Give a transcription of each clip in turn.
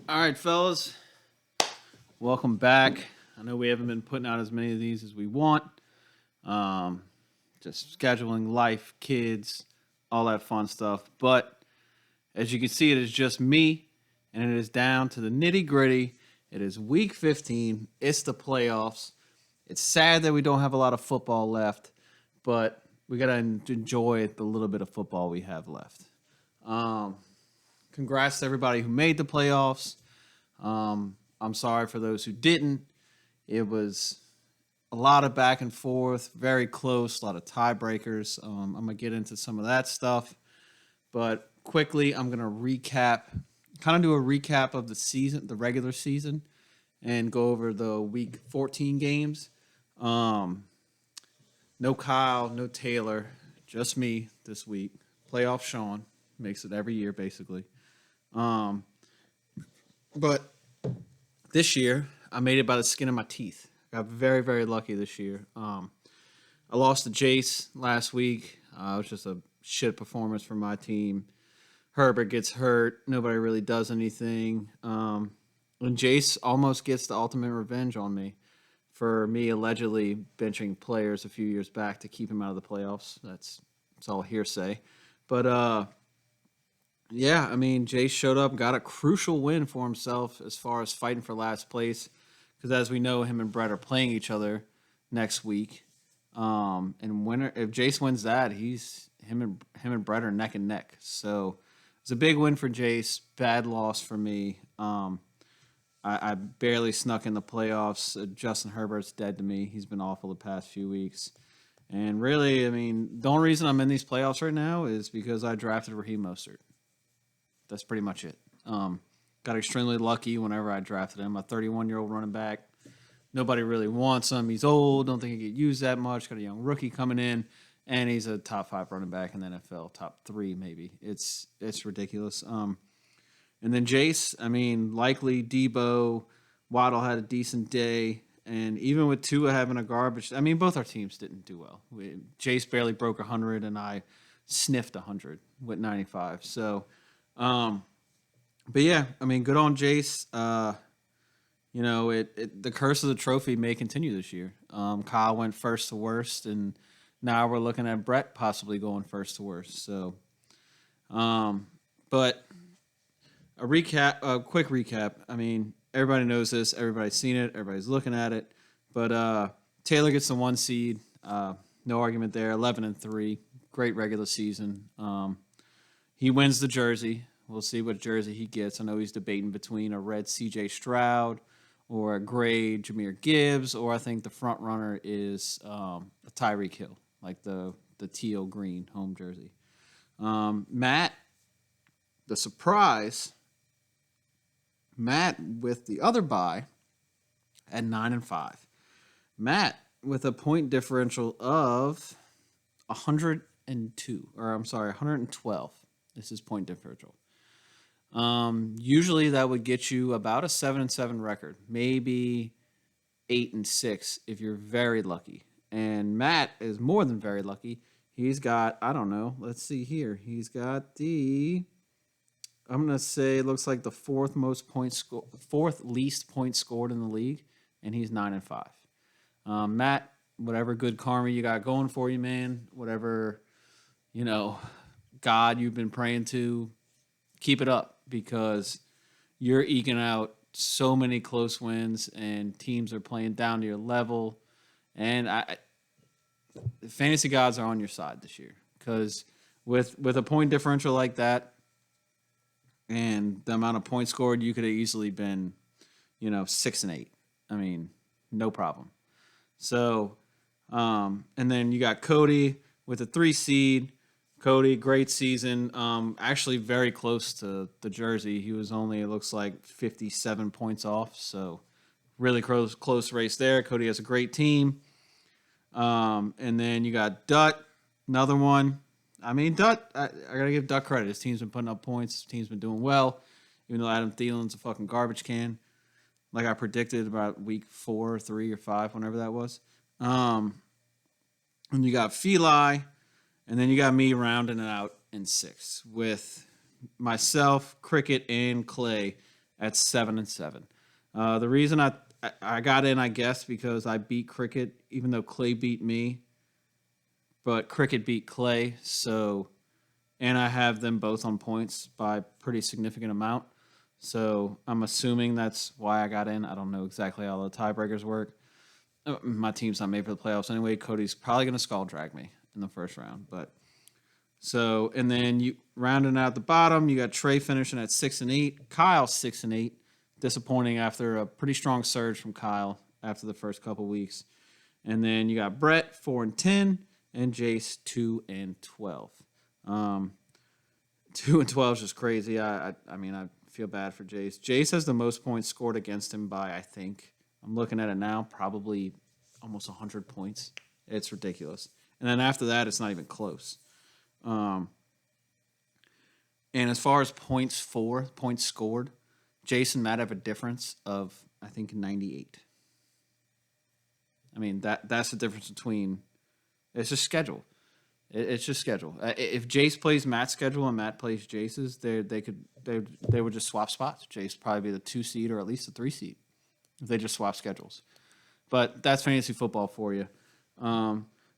All right, fellas, welcome back. I know we haven't been putting out as many of these as we want. Um, just scheduling, life, kids, all that fun stuff. But as you can see, it is just me, and it is down to the nitty gritty. It is week 15. It's the playoffs. It's sad that we don't have a lot of football left, but we got to enjoy the little bit of football we have left. Um, Congrats to everybody who made the playoffs. I'm sorry for those who didn't. It was a lot of back and forth, very close, a lot of tiebreakers. I'm going to get into some of that stuff. But quickly, I'm going to kind of do a recap of the season, the regular season, and go over the week 14 games. No Kyle, no Taylor, just me this week. Playoff Sean makes it every year, basically. Um, but this year, I made it by the skin of my teeth. I got very, very lucky this year. I lost to Jace last week. It was just a shit performance from my team. Herbert gets hurt. Nobody really does anything. And Jace almost gets the ultimate revenge on me for me allegedly benching players a few years back to keep him out of the playoffs. It's all hearsay. But yeah, I mean, Jace showed up, got a crucial win for himself as far as fighting for last place. Because as we know, him and Brett are playing each other next week. And winner, if Jace wins that, him and Brett are neck and neck. So it's a big win for Jace. Bad loss for me. I barely snuck in the playoffs. Justin Herbert's dead to me. He's been awful the past few weeks. And really, I mean, the only reason I'm in these playoffs right now is because I drafted Raheem Mostert. That's pretty much it. Got extremely lucky whenever I drafted him. A 31-year-old running back. Nobody really wants him. He's old. Don't think he get used that much. Got a young rookie coming in, and he's a top 5 running back in the NFL, top 3 maybe. It's ridiculous. And then Jace, I mean, likely Debo, Waddle had a decent day, and even with Tua having a garbage, I mean, both our teams didn't do well. Jace barely broke 100, and I sniffed 100 with 95. So, but yeah, I mean, good on Jace. The curse of the trophy may continue this year. Kyle went first to worst, and now we're looking at Brett possibly going first to worst. So, but a quick recap. I mean, everybody knows this. Everybody's seen it. Everybody's looking at it. But Taylor gets the 1 seed. No argument there. 11-3. Great regular season. He wins the jersey. We'll see what jersey he gets. I know he's debating between a red C.J. Stroud or a gray Jahmyr Gibbs, or I think the front runner is a Tyreek Hill, like the teal green home jersey. Matt, the surprise. Matt with the other bye at 9-5. Matt with a point differential of 102, or I'm sorry, 112. This is point differential. Usually that would get you about a 7-7 record, maybe 8-6 if you're very lucky. And Matt is more than very lucky. He's got, I don't know, let's see here. He's got I'm gonna say it looks like the fourth least points scored in the league, and he's 9-5. Matt, whatever good karma you got going for you, man, whatever God you've been praying to, keep it up because you're eking out so many close wins, and teams are playing down to your level, and the fantasy gods are on your side this year because with a point differential like that. And the amount of points scored, you could have easily been, 6-8. I mean, no problem. So, and then you got Cody with a 3 seed. Cody, great season. Actually, very close to the jersey. He was only, it looks like, 57 points off. So, really close race there. Cody has a great team. And then you got Dutt, another one. I mean, Dutt, I got to give Dutt credit. His team's been putting up points. His team's been doing well, even though Adam Thielen's a fucking garbage can, like I predicted about week 4, 3, or 5, whenever that was. And you got Feli, and then you got me rounding it out in 6 with myself, Cricket, and Clay at 7-7. The reason I got in, I guess, because I beat Cricket, even though Clay beat me, but Cricket beat Clay, so and I have them both on points by a pretty significant amount. So I'm assuming that's why I got in. I don't know exactly how the tiebreakers work. My team's not made for the playoffs anyway. Cody's probably going to skull drag me in the first round, but so and then you rounding out the bottom, you got Trey finishing at 6-8, Kyle 6-8, disappointing after a pretty strong surge from Kyle after the first couple weeks, and then you got Brett 4-10 and Jace 2-12. 2-12 is just crazy. I mean I feel bad for Jace. Jace has the most points scored against him by I think I'm looking at it now probably almost 100 points. It's ridiculous. And then after that, it's not even close. And as far as points scored, Jason and Matt have a difference of I think 98. I mean that's the difference between. It's just schedule. It's just schedule. If Jace plays Matt's schedule and Matt plays Jace's, they would just swap spots. Jace would probably be the 2 seed or at least the 3 seed if they just swap schedules. But that's fantasy football for you.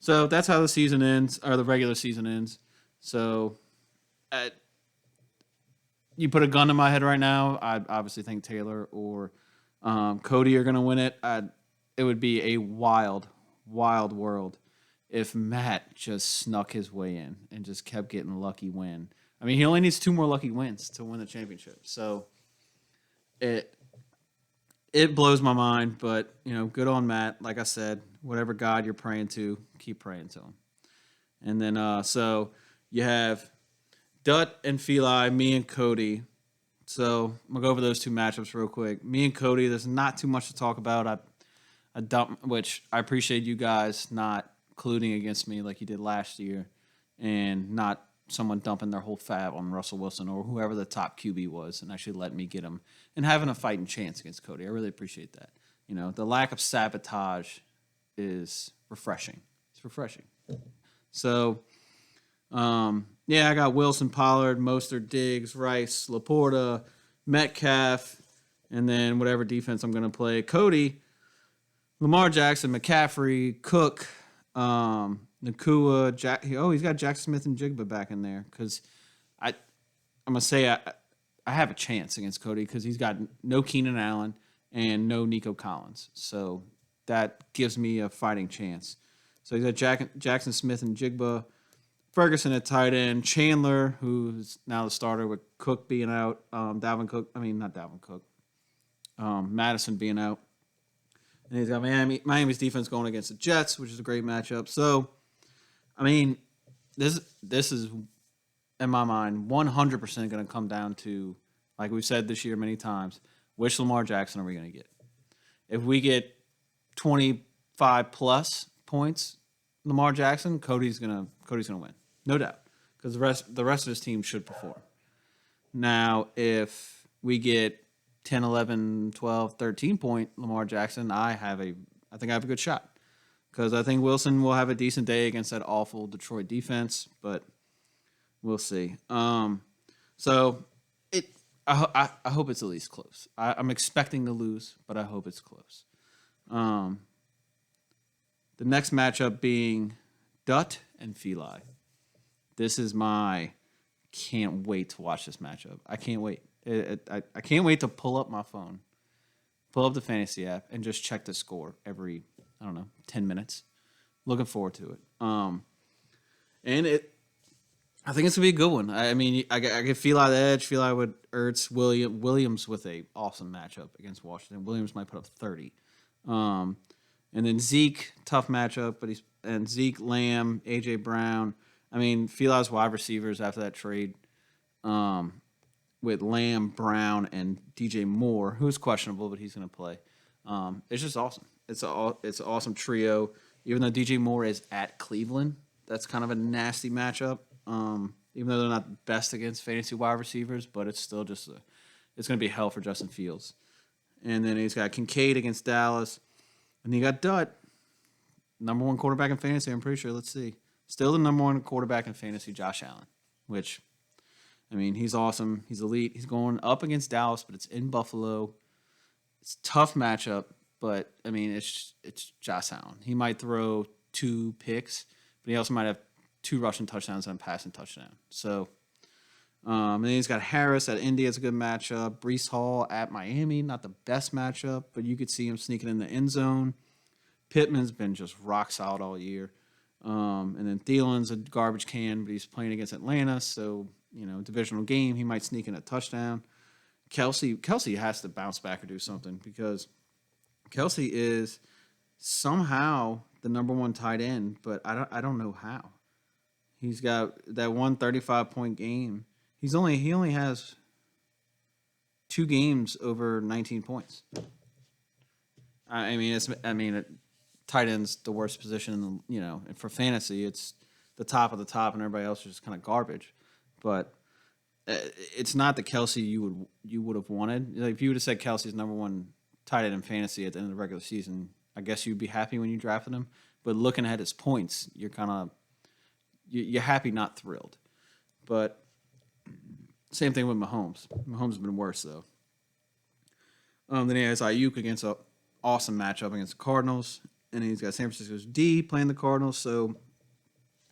So that's how the season ends, or the regular season ends. So you put a gun to my head right now, I obviously think Taylor or Cody are going to win it. It would be a wild, wild world if Matt just snuck his way in and just kept getting lucky win. I mean, he only needs 2 more lucky wins to win the championship. So it blows my mind, but good on Matt. Like I said, whatever God you're praying to, keep praying to him. And then so you have Dut and Feli, me and Cody. So I'm gonna go over those 2 matchups real quick. Me and Cody, there's not too much to talk about. I dump, which I appreciate you guys not colluding against me like you did last year, and not someone dumping their whole fab on Russell Wilson or whoever the top QB was, and actually letting me get him and having a fighting chance against Cody. I really appreciate that. The lack of sabotage is refreshing. It's refreshing. So, I got Wilson, Pollard, Mostert, Diggs, Rice, Laporta, Metcalf, and then whatever defense I'm going to play. Cody, Lamar Jackson, McCaffrey, Cook, Nakua, he's got Jackson Smith and Jigba back in there because I'm gonna say I have a chance against Cody because he's got no Keenan Allen and no Nico Collins, so that gives me a fighting chance. So he's got Jackson Smith and Jigba, Ferguson at tight end, Chandler, who's now the starter with Cook being out, Madison being out. And he's got Miami's defense going against the Jets, which is a great matchup. So, I mean, this is, in my mind, 100% going to come down to, like we've said this year many times, which Lamar Jackson are we going to get? If we get 25-plus points, Lamar Jackson, Cody's gonna win, no doubt, because the rest of his team should perform. Now, if we get 10, 11, 12, 13 point Lamar Jackson, I think I have a good shot because I think Wilson will have a decent day against that awful Detroit defense, but we'll see. So I hope it's at least close. I'm expecting to lose, but I hope it's close. The next matchup being Dut and Feli. This is can't wait to watch this matchup. I can't wait. I can't wait to pull up my phone, pull up the fantasy app, and just check the score every, 10 minutes. Looking forward to it. I think it's going to be a good one. I mean, I get Feli the edge, Feli with Ertz, Williams with a awesome matchup against Washington. Williams might put up 30. And then Zeke, tough matchup, and Zeke, Lamb, A.J. Brown. I mean, Feli's wide receivers after that trade, with Lamb, Brown, and DJ Moore, who's questionable, but he's going to play. It's just awesome. It's an awesome trio. Even though DJ Moore is at Cleveland, that's kind of a nasty matchup. Even though they're not best against fantasy wide receivers, but it's still just it's going to be hell for Justin Fields. And then he's got Kincaid against Dallas, and he got Dutt, number 1 quarterback in fantasy. I'm pretty sure. Let's see, still the number 1 quarterback in fantasy, Josh Allen, which. I mean, he's awesome. He's elite. He's going up against Dallas, but it's in Buffalo. It's a tough matchup, but I mean, it's Josh Allen. He might throw 2 picks, but he also might have 2 rushing touchdowns and a passing touchdown. So, and then he's got Harris at Indy. It's a good matchup. Brees Hall at Miami, not the best matchup, but you could see him sneaking in the end zone. Pittman's been just rock solid all year. And then Thielen's a garbage can, but he's playing against Atlanta, so divisional game, he might sneak in a touchdown. Kelsey has to bounce back or do something because Kelsey is somehow the number 1 tight end, but I don't know how. He's got that 135-point game. He only has 2 games over 19 points. Tight end's the worst position in the, and for fantasy, it's the top of the top, and everybody else is just kind of garbage. But it's not the Kelsey you would have wanted. Like if you would have said Kelsey's number 1 tight end in fantasy at the end of the regular season, I guess you'd be happy when you drafted him. But looking at his points, you're happy, not thrilled. But same thing with Mahomes. Mahomes has been worse though. Then he has Ayuk against an awesome matchup against the Cardinals, and he's got San Francisco's D playing the Cardinals. So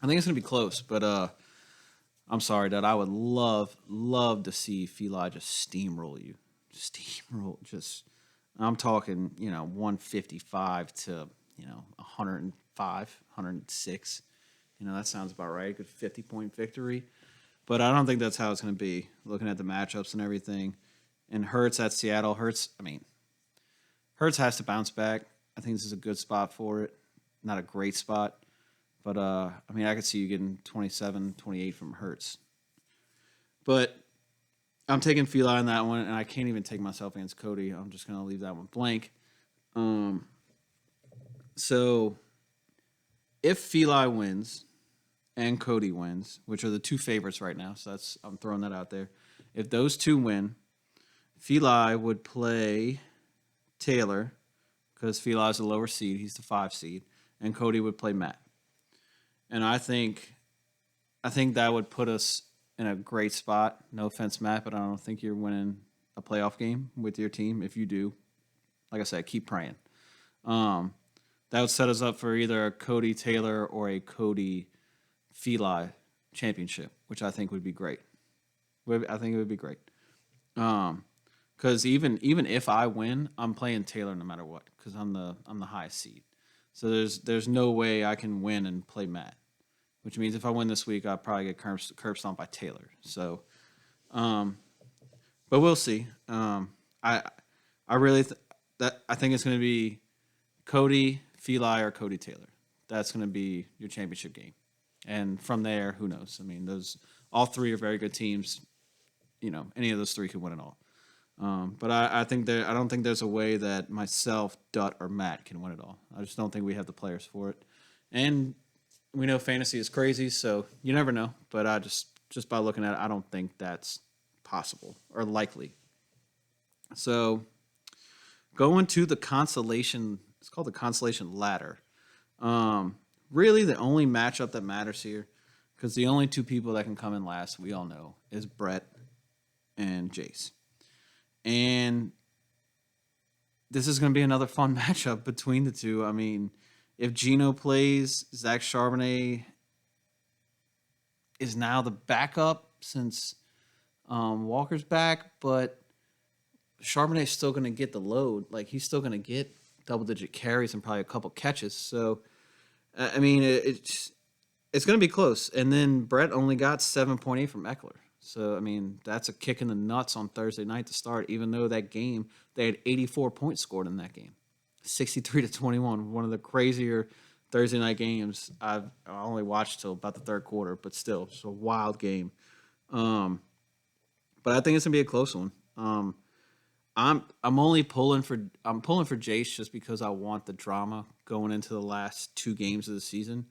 I think it's gonna be close. But I'm sorry, Dad. I would love to see Feli just steamroll you. I'm talking, 155 to, 105, 106. That sounds about right. A good 50-point victory. But I don't think that's how it's going to be, looking at the matchups and everything. And Hurts at Seattle. Hurts has to bounce back. I think this is a good spot for it. Not a great spot. But, I could see you getting 27, 28 from Hurts. But I'm taking Feli on that one, and I can't even take myself against Cody. I'm just going to leave that one blank. So if Feli wins and Cody wins, which are the 2 favorites right now, so I'm throwing that out there. If those 2 win, Feli would play Taylor because Feli is the lower seed. He's the 5 seed. And Cody would play Matt. And I think that would put us in a great spot. No offense, Matt, but I don't think you're winning a playoff game with your team. If you do, like I said, keep praying. That would set us up for either a Cody Taylor or a Cody Feli championship, which I think would be great. I think it would be great. Because even if I win, I'm playing Taylor no matter what, because I'm the highest seed. So there's no way I can win and play Matt, which means if I win this week, I'll probably get curb stomped by Taylor. So, but we'll see. I really I think it's going to be Cody Feli or Cody Taylor. That's going to be your championship game, and from there, who knows? All 3 are very good teams. Any of those 3 could win it all. But I don't think there's a way that myself, Dutt, or Matt can win it all. I just don't think we have the players for it. And we know fantasy is crazy, so you never know. But I just by looking at it, I don't think that's possible or likely. So going to the consolation, it's called the consolation ladder. Really the only matchup that matters here, because the only 2 people that can come in last, we all know, is Brett and Jace. And this is going to be another fun matchup between the 2. If Geno plays, Zach Charbonnet is now the backup since Walker's back, but Charbonnet's still going to get the load. Like, he's still going to get double-digit carries and probably a couple catches. So, it's going to be close. And then Brett only got 7.8 from Eckler. So, that's a kick in the nuts on Thursday night to start, even though that game, they had 84 points scored in that game. 63-21, one of the crazier Thursday night games I only watched till about the 3rd quarter, but still, it's a wild game. But I think it's going to be a close one. I'm pulling for Jace just because I want the drama going into the last 2 games of the season.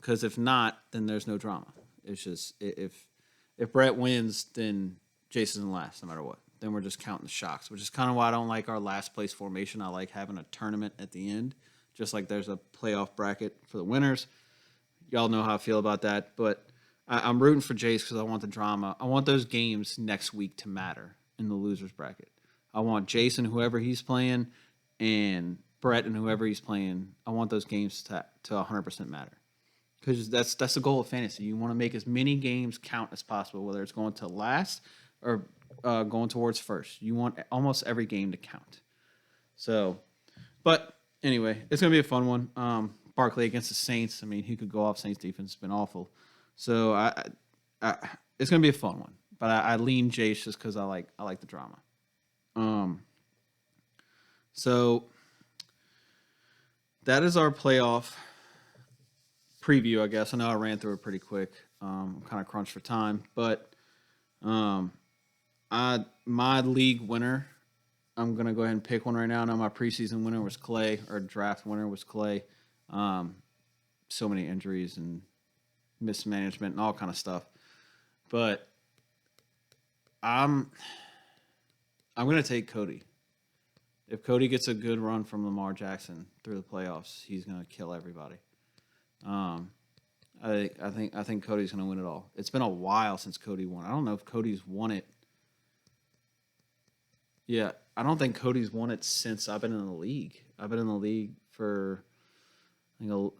Because if not, then there's no drama. It's just if Brett wins, then Jason's in last no matter what. Then we're just counting the shocks, which is kind of why I don't like our last place formation. I like having a tournament at the end, just like there's a playoff bracket for the winners. Y'all know how I feel about that. But I'm rooting for Jace because I want the drama. I want those games next week to matter in the losers bracket. I want Jason, whoever he's playing, and Brett and whoever he's playing. I want those games to 100% matter because that's the goal of fantasy. You want to make as many games count as possible, whether it's going to last or going towards first. You want almost every game to count. So, but anyway, it's gonna be a fun one. Barkley against the Saints. I mean, he could go off. Saints defense has been awful. So I it's gonna be a fun one. But I lean Jace just because I like the drama. So that is our playoff preview, I guess. I know I ran through it pretty quick. I'm kind of crunched for time, but my league winner, I'm gonna go ahead and pick one right now. I know my preseason winner was Clay, or draft winner was Clay. So many injuries and mismanagement and all kind of stuff, but I'm gonna take Cody. If Cody gets a good run from Lamar Jackson through the playoffs, he's gonna kill everybody. I think Cody's gonna win it all. It's been a while since Cody won. I don't know if Cody's won it. Yeah, I don't think Cody's won it since I've been in the league. I've been in the league for I think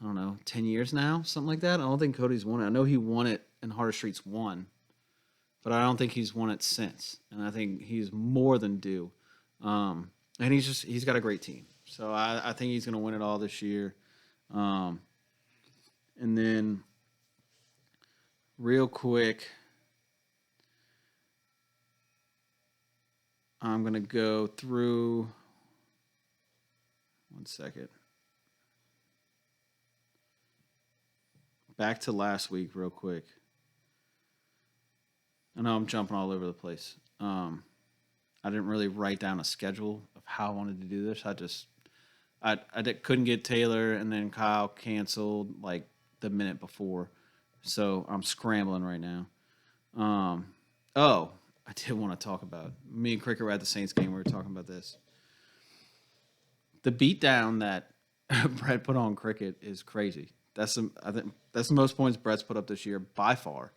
I don't know 10 years now, something like that. I don't think Cody's won it. I know he won it in Harder Streets 1, but I don't think he's won it since. And I think he's more than due. And he's got a great team. So I think he's going to win it all this year. And then real quick, I'm going to go through one second. Back to last week real quick. I know I'm jumping all over the place. I didn't really write down a schedule of how I wanted to do this. Couldn't get Taylor, and then Kyle canceled like the minute before, so I'm scrambling right now. I did want to talk about me and Cricket were at the Saints game. We were talking about this. The beatdown that Brett put on Cricket is crazy. I think that's the most points Brett's put up this year by far.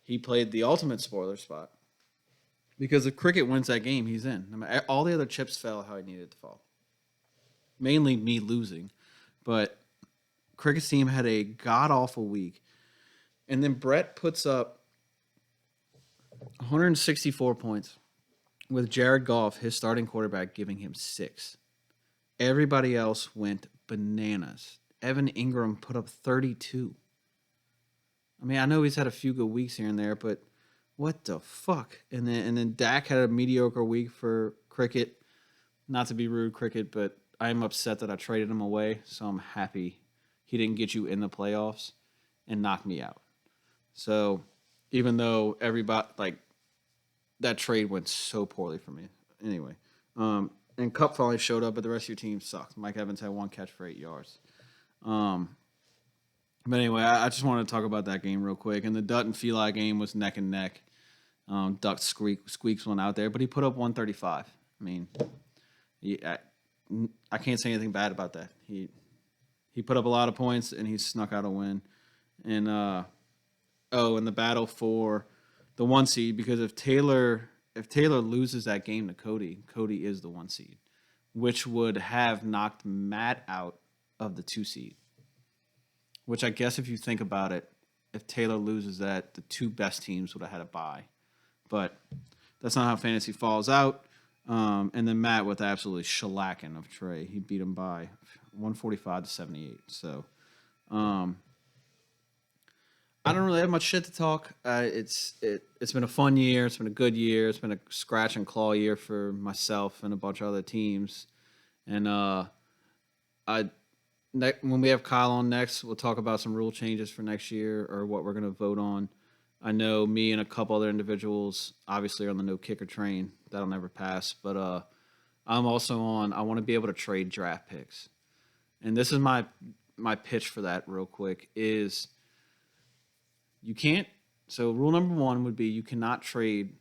He played the ultimate spoiler spot. Because if Cricket wins that game, he's in. All the other chips fell how he needed to fall. Mainly me losing. But Cricket's team had a god-awful week. And then Brett puts up 164 points with Jared Goff, his starting quarterback, giving him 6. Everybody else went bananas. Evan Ingram put up 32. I mean, I know he's had a few good weeks here and there, but what the fuck? And then Dak had a mediocre week for Cricket. Not to be rude, Cricket, but I'm upset that I traded him away, so I'm happy he didn't get you in the playoffs and knock me out. So even though everybody, like, that trade went so poorly for me. Anyway, and Kupp finally showed up, but the rest of your team sucked. Mike Evans had 1 catch for 8 yards. But anyway, I just wanted to talk about that game real quick. And the Dutton Feli game was neck and neck. Duck squeaks one out there, but he put up 135. I mean, I can't say anything bad about that. He put up a lot of points and he snuck out a win. And in the battle for the 1 seed, because if Taylor loses that game to Cody is the 1 seed, which would have knocked Matt out of the 2 seed. Which I guess if you think about it, if Taylor loses that, the 2 best teams would have had a bye. But that's not how fantasy falls out. And then Matt with absolutely shellacking of Trey. He beat him by 145 to 78. So I don't really have much shit to talk. It's been a fun year. It's been a good year. It's been a scratch and claw year for myself and a bunch of other teams. And when we have Kyle on next, we'll talk about some rule changes for next year or what we're going to vote on. I know me and a couple other individuals obviously are on the no kicker train. That'll never pass. But I'm also on, I want to be able to trade draft picks. And this is my pitch for that real quick is you can't. So rule number 1 would be you cannot trade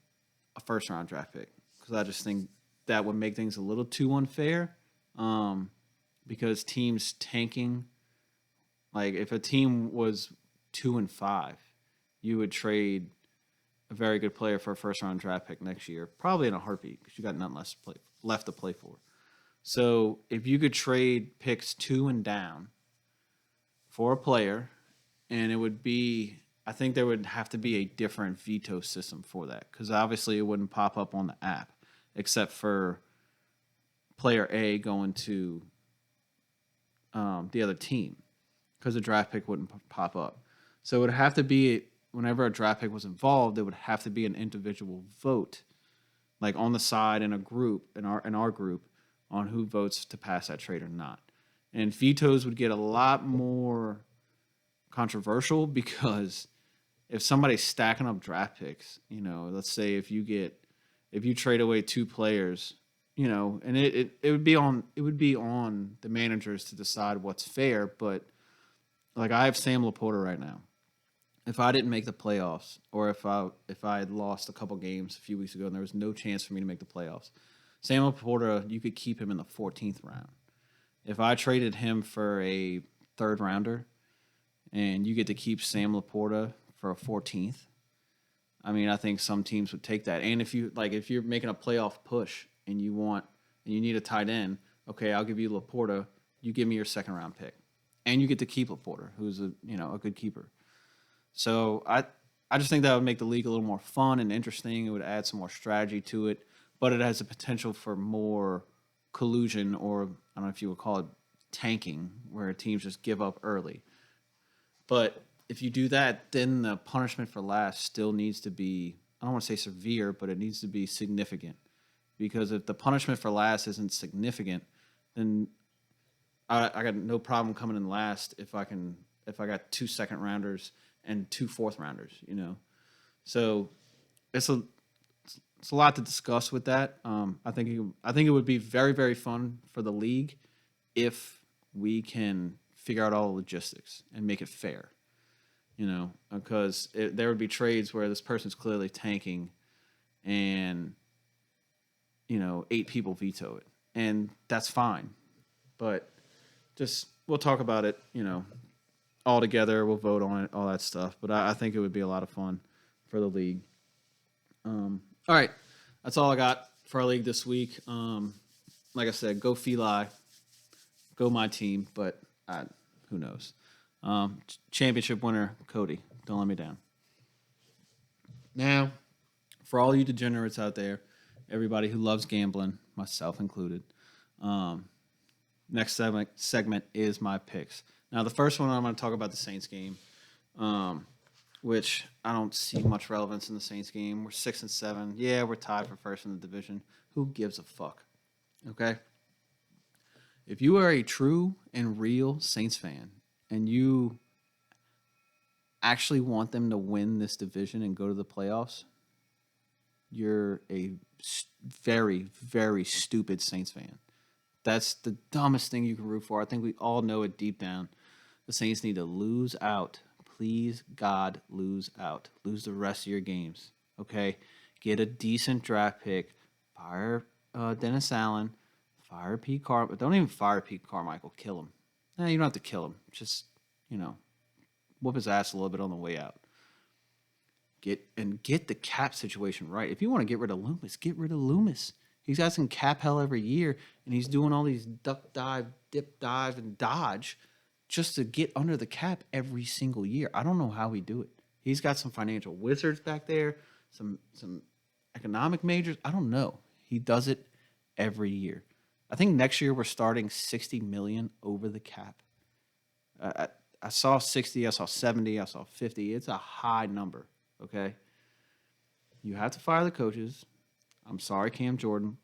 a first-round draft pick because I just think that would make things a little too unfair. Because teams tanking, like if a team was 2-5 you would trade a very good player for a first round draft pick next year, probably in a heartbeat because you got nothing left to play for. So if you could trade picks 2 and down for a player, and it would be, I think there would have to be a different veto system for that because obviously it wouldn't pop up on the app except for player A going to the other team because the draft pick wouldn't pop up. So it would have to be, whenever a draft pick was involved, it would have to be an individual vote, like on the side in a group, in our group, on who votes to pass that trade or not. And vetoes would get a lot more controversial because if somebody's stacking up draft picks, let's say if you trade away 2 players, and it would be on the managers to decide what's fair. But like I have Sam Laporta right now. If I didn't make the playoffs, or if I had lost a couple games a few weeks ago and there was no chance for me to make the playoffs, Sam Laporta, you could keep him in the 14th round. If I traded him for a 3rd rounder, and you get to keep Sam Laporta for a 14th, I mean, I think some teams would take that. And if you're making a playoff push and you need a tight end, okay, I'll give you Laporta. You give me your 2nd round pick, and you get to keep Laporta, who's a good keeper. So I just think that would make the league a little more fun and interesting. It would add some more strategy to it, but it has the potential for more collusion, or I don't know if you would call it tanking, where teams just give up early. But if you do that, then the punishment for last still needs to be, I don't want to say severe, but it needs to be significant. Because if the punishment for last isn't significant, then I got no problem coming in last if I got 2 second rounders and 2 fourth rounders, So it's a lot to discuss with that. I think it would be very, very fun for the league if we can figure out all the logistics and make it fair, because there would be trades where this person's clearly tanking and, 8 people veto it. And that's fine. But we'll talk about it, all together. We'll vote on it, all that stuff. But I think it would be a lot of fun for the league. All right. That's all I got for our league this week. Like I said, go Feli. Go my team. But who knows? Championship winner, Cody. Don't let me down. Now, for all you degenerates out there, everybody who loves gambling, myself included, next segment is my picks. Now, the first one, I'm going to talk about the Saints game, which I don't see much relevance in the Saints game. We're 6-7. Yeah, we're tied for first in the division. Who gives a fuck? Okay? If you are a true and real Saints fan and you actually want them to win this division and go to the playoffs, you're a very, very stupid Saints fan. That's the dumbest thing you can root for. I think we all know it deep down. The Saints need to lose out. Please, God, lose out. Lose the rest of your games. Okay? Get a decent draft pick. Fire Dennis Allen. Fire Pete Carmichael. Don't even fire Pete Carmichael. Kill him. You don't have to kill him. Just, whoop his ass a little bit on the way out. Get the cap situation right. If you want to get rid of Loomis, get rid of Loomis. He's got some cap hell every year, and he's doing all these duck dive, dip dive, and dodge just to get under the cap every single year. I don't know how he do it. He's got some financial wizards back there, some economic majors. I don't know. He does it every year. I think next year we're starting $60 million over the cap. I saw 60, I saw 70, I saw 50. It's a high number, okay? You have to fire the coaches. I'm sorry, Cam Jordan.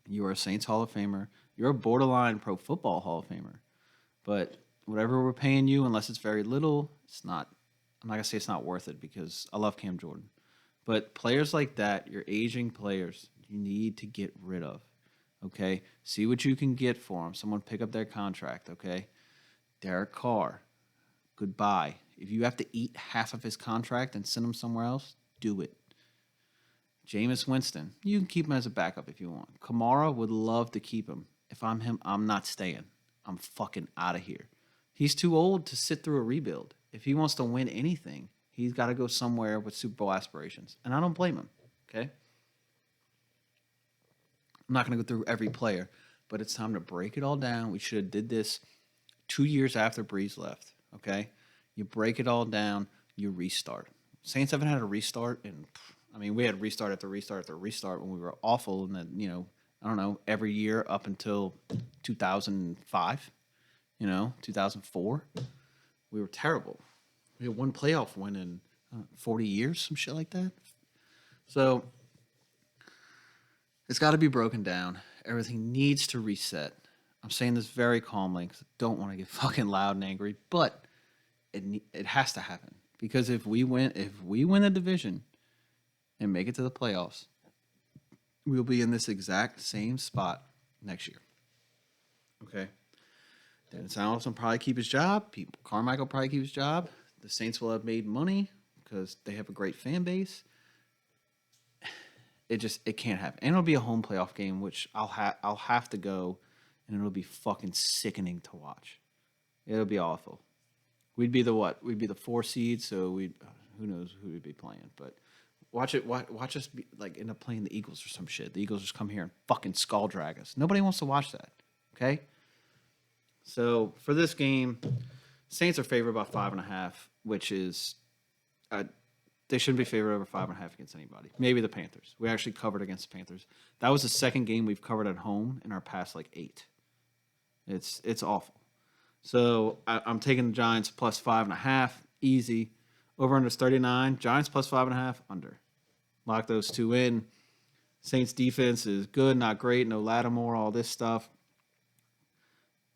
You are a Saints Hall of Famer. You're a borderline Pro Football Hall of Famer. But whatever we're paying you, unless it's very little, it's not. I'm not going to say it's not worth it because I love Cam Jordan. But players like that, your aging players, you need to get rid of, okay? See what you can get for them. Someone pick up their contract, okay? Derek Carr, goodbye. If you have to eat half of his contract and send him somewhere else, do it. Jameis Winston, you can keep him as a backup if you want. Kamara would love to keep him. If I'm him, I'm not staying. I'm fucking out of here. He's too old to sit through a rebuild. If he wants to win anything, He's got to go somewhere with Super Bowl aspirations, and I don't blame him. Okay, I'm not going to go through every player, but it's time to break it all down. We should have did this 2 years after Breeze left. Okay, you break it all down, you restart. Saints haven't had a restart, and I mean, we had restart after restart after restart when we were awful, and then I don't know, every year up until 2005, 2004, we were terrible. We had one playoff win in 40 years, some shit like that. So it's got to be broken down. Everything needs to reset. I'm saying this very calmly because I don't want to get fucking loud and angry, but it has to happen because if we win the division and make it to the playoffs, we'll be in this exact same spot next year. Okay. Dennis Allen will probably keep his job. Carmichael will probably keep his job. The Saints will have made money because they have a great fan base. It can't happen. And it'll be a home playoff game, which I'll have to go, and it'll be fucking sickening to watch. It'll be awful. We'd be the what? We'd be the 4 seed, so who knows who we'd be playing. But watch us be, like end up playing the Eagles or some shit. The Eagles just come here and fucking skull drag us. Nobody wants to watch that. Okay? So for this game, Saints are favored by 5.5, which is they shouldn't be favored over 5.5 against anybody. Maybe the Panthers. We actually covered against the Panthers. That was the second game we've covered at home in our past 8. It's awful. So I'm taking the Giants plus 5.5, easy. Over under 39. Giants plus 5.5, under. Lock those two in. Saints defense is good, not great. No Lattimore, all this stuff.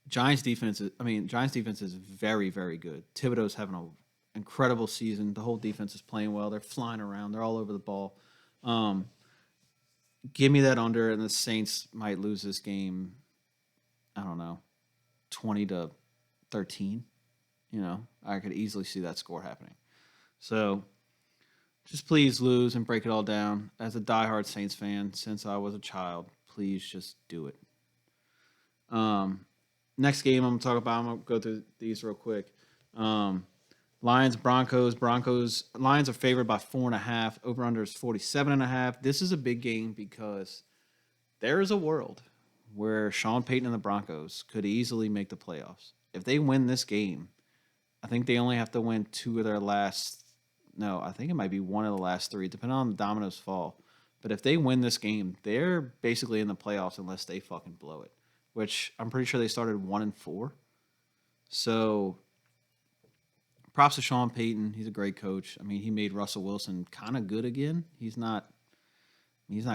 Giants defense is very, very good. Thibodeau's having an incredible season. The whole defense is playing well. They're flying around. They're all over the ball. Give me that under, and the Saints might lose this game, I don't know, 20-13. I could easily see that score happening. So just please lose and break it all down. As a diehard Saints fan since I was a child, please just do it. Next game I'm going to talk about, I'm going to go through these real quick. Lions, Broncos. Lions are favored by 4.5. Over-under is 47.5. This is a big game because there is a world where Sean Payton and the Broncos could easily make the playoffs. If they win this game, I think they only have to win 2 of their last... No, I think it might be 1 of the last 3, depending on the dominoes fall. But if they win this game, they're basically in the playoffs unless they fucking blow it. Which I'm pretty sure they started 1-4. So, props to Sean Payton. He's a great coach. I mean, he made Russell Wilson kind of good again. He's not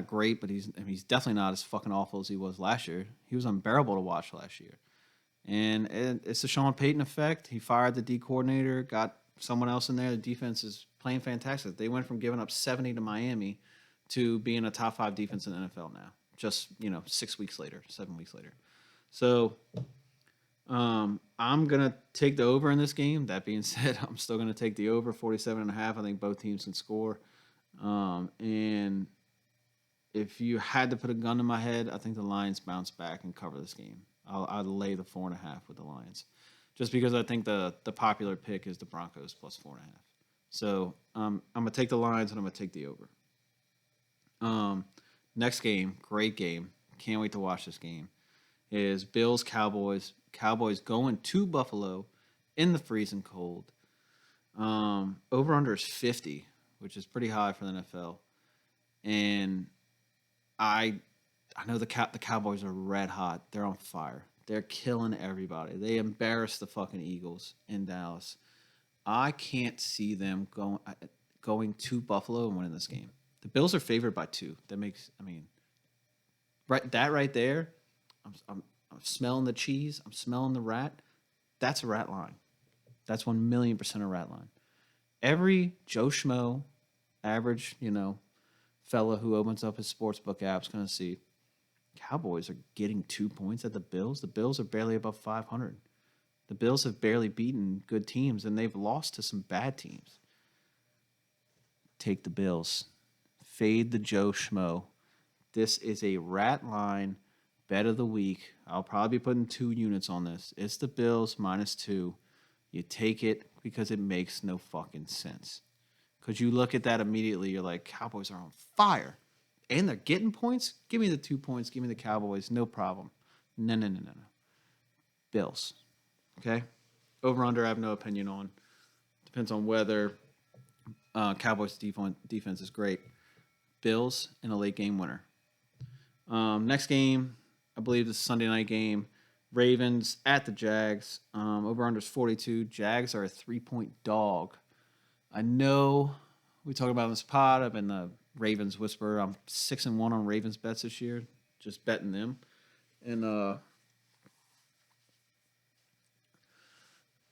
great, but he's definitely not as fucking awful as he was last year. He was unbearable to watch last year. And it's the Sean Payton effect. He fired the D coordinator, got someone else in there. The defense is playing fantastic. They went from giving up 70 to Miami to being a top 5 defense in the NFL now. Just, 7 weeks later. So, I'm going to take the over in this game. That being said, I'm still going to take the over, 47.5. I think both teams can score. And if you had to put a gun to my head, I think the Lions bounce back and cover this game. I'll lay the 4.5 with the Lions. Just because I think the popular pick is the Broncos plus 4.5. So, I'm going to take the Lions and I'm going to take the over. Next game, great game. Can't wait to watch this game. Is Bills-Cowboys. Cowboys going to Buffalo in the freezing cold. Over-under is 50, which is pretty high for the NFL. And I know the Cowboys are red hot. They're on fire. They're killing everybody. They embarrassed the fucking Eagles in Dallas. I can't see them going to Buffalo and winning this game. The Bills are favored by 2. Right there, I'm smelling the cheese. I'm smelling the rat. That's a rat line. That's 1,000,000% a rat line. Every Joe Schmo, average, fella who opens up his sportsbook app is going to see Cowboys are getting 2 points at the Bills. The Bills are barely above 500. The Bills have barely beaten good teams, and they've lost to some bad teams. Take the Bills. Fade the Joe Schmo. This is a rat line bet of the week. I'll probably be putting 2 units on this. It's the Bills -2. You take it because it makes no fucking sense. Because you look at that immediately, you're like, Cowboys are on fire. And they're getting points? Give me the 2 points. Give me the Cowboys. No problem. No, no, no, no, no. Bills. Okay? Over under, I have no opinion on. Depends on whether Cowboys defense is great. Bills in a late game winner. Next game, I believe this Sunday night game. Ravens at the Jags. Over under is 42. Jags are a 3-point dog. I know we talk about in this pod. I've been the Ravens whisperer. I'm 6-1 on Ravens bets this year. Just betting them. And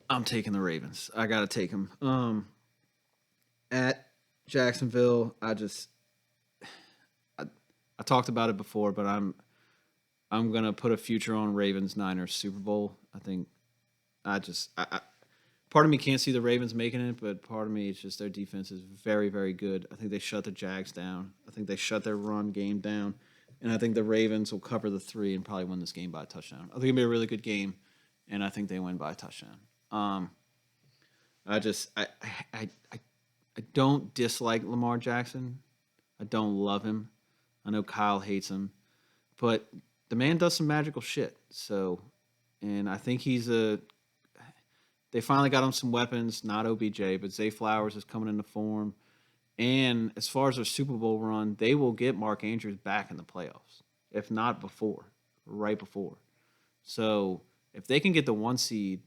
I'm taking the Ravens. I got to take them. At Jacksonville, I talked about it before, but I'm gonna put a future on Ravens Niners Super Bowl. I think I part of me can't see the Ravens making it, but part of me it's just their defense is very, very good. I think they shut the Jags down. I think they shut their run game down, and I think the Ravens will cover the 3 and probably win this game by a touchdown. I think it'll be a really good game, and I think they win by a touchdown. I don't dislike Lamar Jackson. I don't love him. I know Kyle hates him, but the man does some magical shit. So, and I think they finally got him some weapons, not OBJ, but Zay Flowers is coming into form. And as far as their Super Bowl run, they will get Mark Andrews back in the playoffs, if not before, right before. So if they can get the 1 seed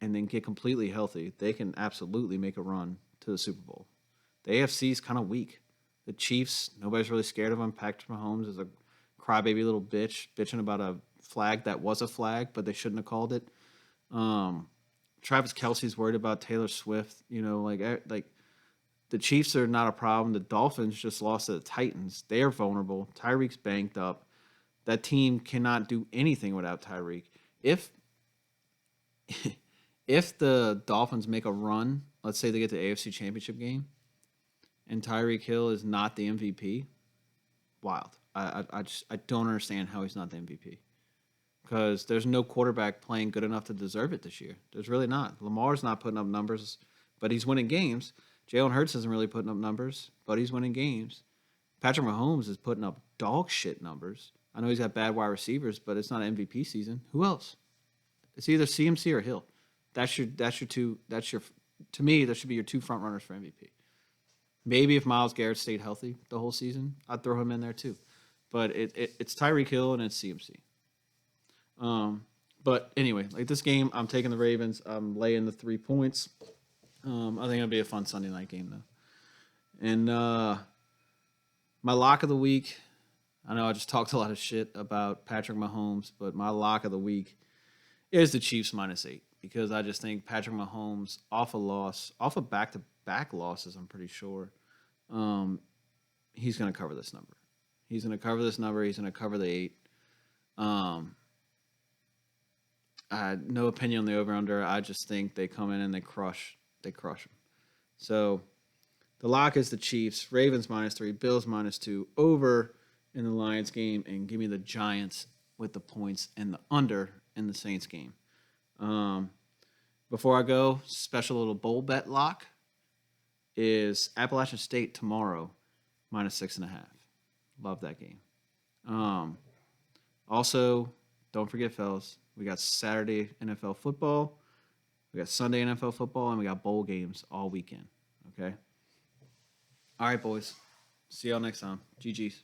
and then get completely healthy, they can absolutely make a run to the Super Bowl. The AFC is kind of weak. The Chiefs, nobody's really scared of them. Patrick Mahomes is a crybaby little bitching about a flag that was a flag, but they shouldn't have called it. Travis Kelce's worried about Taylor Swift. Like the Chiefs are not a problem. The Dolphins just lost to the Titans. They are vulnerable. Tyreek's banked up. That team cannot do anything without Tyreek. If the Dolphins make a run, let's say they get the AFC Championship game, and Tyreek Hill is not the MVP, wild. I don't understand how he's not the MVP. Because there's no quarterback playing good enough to deserve it this year. There's really not. Lamar's not putting up numbers, but he's winning games. Jalen Hurts isn't really putting up numbers, but he's winning games. Patrick Mahomes is putting up dog shit numbers. I know he's got bad wide receivers, but it's not an MVP season. Who else? It's either CMC or Hill. To me, that should be your 2 front runners for MVP. Maybe if Myles Garrett stayed healthy the whole season, I'd throw him in there too. But it's Tyreek Hill and it's CMC. But anyway, like this game, I'm taking the Ravens. I'm laying the 3 points. I think it'll be a fun Sunday night game though. And my lock of the week, I know I just talked a lot of shit about Patrick Mahomes, but my lock of the week is the Chiefs -8 because I just think Patrick Mahomes off of back-to-back losses, I'm pretty sure, he's going to cover this number. He's going to cover this number. He's going to cover the 8. I had no opinion on the over-under. I just think they come in and they crush them. So the lock is the Chiefs. Ravens -3, Bills -2, over in the Lions game, and give me the Giants with the points and the under in the Saints game. Before I go, special little bowl bet lock is Appalachian State tomorrow -6.5. Love that game. Also, don't forget, fellas, we got Saturday NFL football, we got Sunday NFL football, and we got bowl games all weekend. Okay? All right, boys. See y'all next time. GG's.